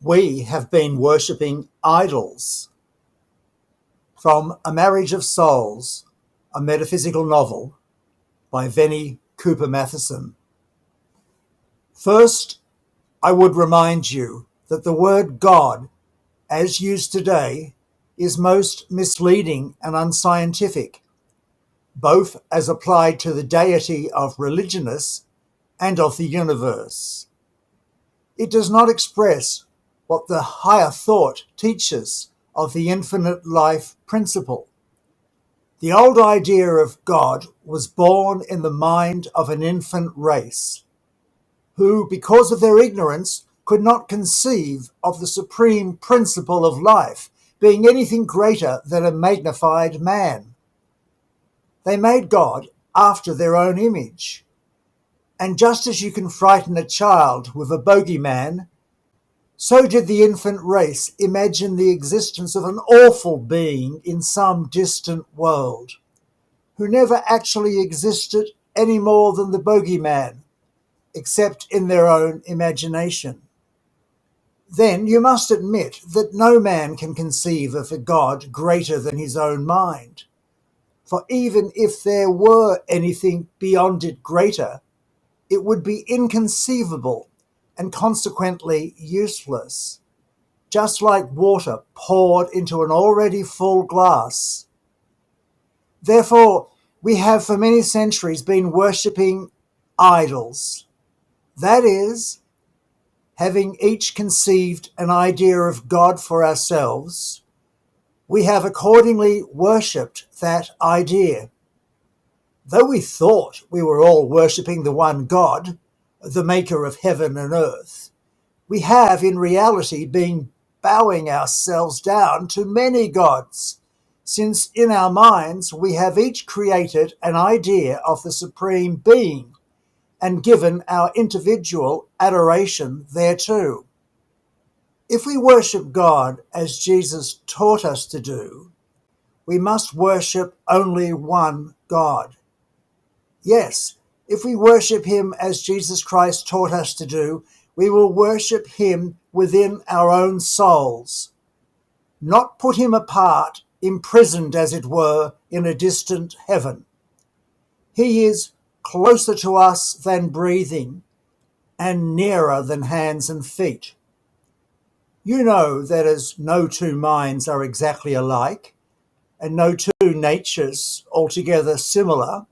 We have been worshipping idols. From A Marriage of Souls, a metaphysical novel by Veni Cooper-Mathieson. First, I would remind you that the word God, as used today, is most misleading and unscientific, both as applied to the deity of religionists and of the universe. It does not express what the higher thought teaches of the infinite life principle. The old idea of God was born in the mind of an infant race, who, because of their ignorance, could not conceive of the supreme principle of life being anything greater than a magnified man. They made God after their own image. And just as you can frighten a child with a bogeyman, so did the infant race imagine the existence of an awful being in some distant world, who never actually existed any more than the bogeyman, except in their own imagination. Then you must admit that no man can conceive of a God greater than his own mind. For even if there were anything beyond it greater, it would be inconceivable and consequently useless, just like water poured into an already full glass. Therefore, we have for many centuries been worshipping idols. That is, having each conceived an idea of God for ourselves, we have accordingly worshipped that idea. Though we thought we were all worshipping the one God, the maker of heaven and earth, we have in reality been bowing ourselves down to many gods, since in our minds we have each created an idea of the Supreme Being and given our individual adoration thereto. If we worship God as Jesus taught us to do, we must worship only one God. Yes, if we worship him as Jesus Christ taught us to do, we will worship him within our own souls, not put him apart, imprisoned as it were in a distant heaven. He is closer to us than breathing and nearer than hands and feet. You know that as no two minds are exactly alike, and no two natures altogether similar,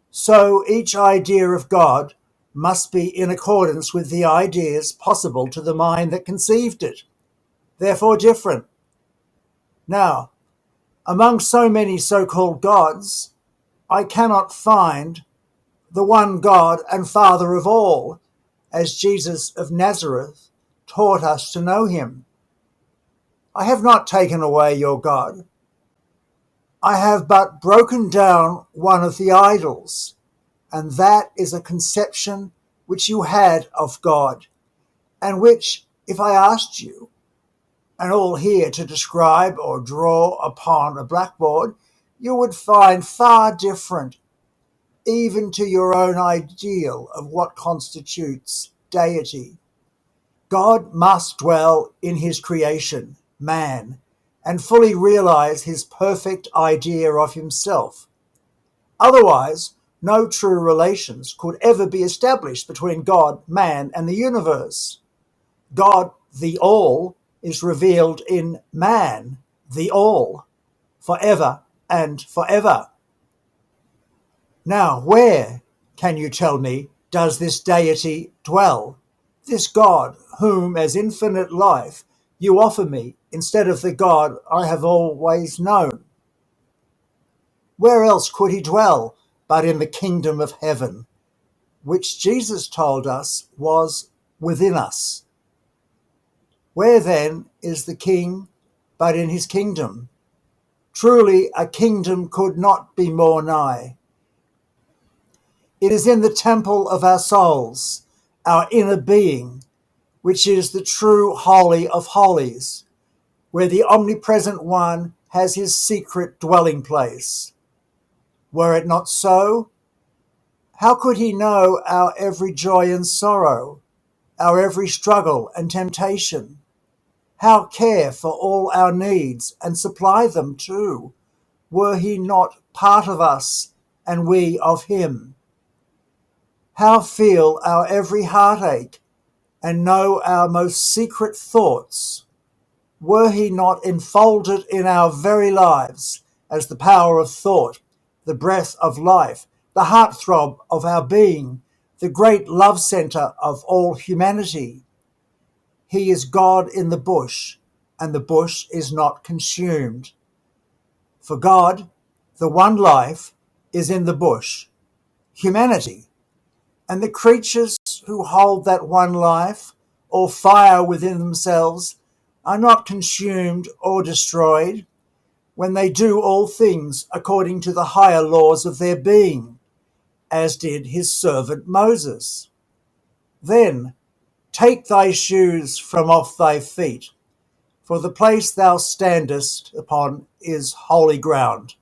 so each idea of God must be in accordance with the ideas possible to the mind that conceived it, therefore different. Now, among so many so-called gods, I cannot find the one God and Father of all, as Jesus of Nazareth taught us to know him. I have not taken away your God. I have but broken down one of the idols, and that is a conception which you had of God, and which, if I asked you, and all here to describe or draw upon a blackboard, you would find far different, even to your own ideal of what constitutes deity. God must dwell in his creation, man, and fully realize his perfect idea of himself. Otherwise, no true relations could ever be established between God, man, and the universe. God, the All, is revealed in man, the All, forever and forever. Now, where, can you tell me, does this deity dwell? This God, whom as infinite life you offer me instead of the God I have always known. Where else could he dwell but in the kingdom of heaven, which Jesus told us was within us? Where then is the king but in his kingdom? Truly a kingdom could not be more nigh. It is in the temple of our souls, our inner being, which is the true holy of holies, where the omnipresent one has his secret dwelling place. Were it not so, how could he know our every joy and sorrow, our every struggle and temptation? How care for all our needs and supply them too, were he not part of us and we of him? How feel our every heartache and know our most secret thoughts, were he not enfolded in our very lives as the power of thought, the breath of life, the heartthrob of our being, the great love centre of all humanity? He is God in the bush, and the bush is not consumed. For God, the one life, is in the bush, humanity, and the creatures who hold that one life or fire within themselves are not consumed or destroyed when they do all things according to the higher laws of their being, as did his servant Moses. Then take thy shoes from off thy feet, for the place thou standest upon is holy ground.